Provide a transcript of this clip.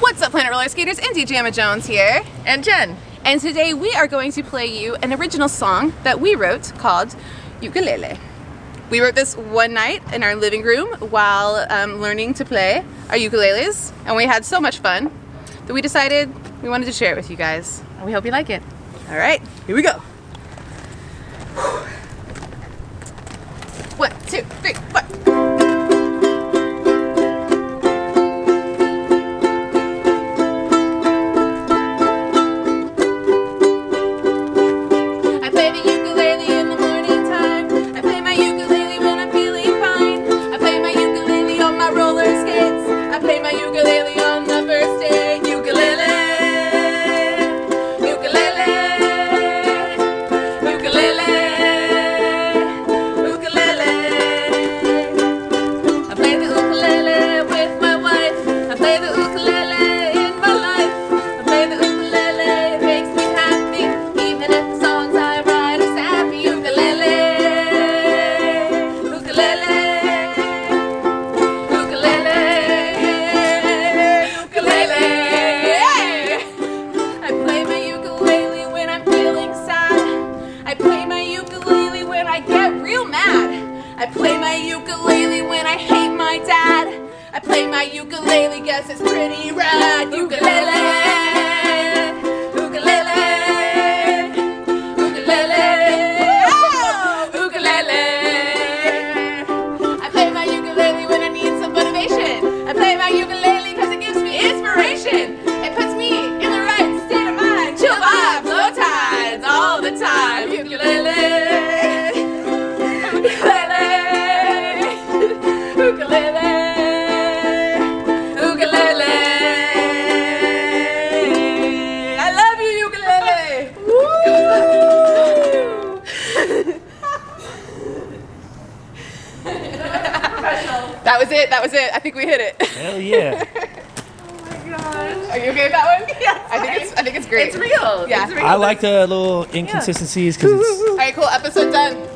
What's up, Planet Roller Skaters? Indy, Jamma Jones here. And Jen. And today we are going to play you an original song that we wrote called Ukulele. We wrote this one night in our living room while learning to play our ukuleles, and we had so much fun that we decided we wanted to share it with you guys. And we hope you like it. All right, here we go. 1, 2, 3, 4. I play my ukulele when I hate my dad. I play my ukulele, guess it's pretty rad. Ukulele, ukulele, ukulele, oh, ukulele. I play my ukulele when I need some motivation. I play my ukulele because it gives me inspiration. It puts me in the right state of mind. Chill vibes, low tides, all the time. Ukulele. Ukulele, ukulele. I love you, ukulele. Woo! That was it. That was it. I think we hit it. Hell yeah. Oh my gosh. Are you okay with that one? Yeah. I think it's great. It's real. Yeah. It's real. I like the little inconsistencies because it's All right, cool. Episode done.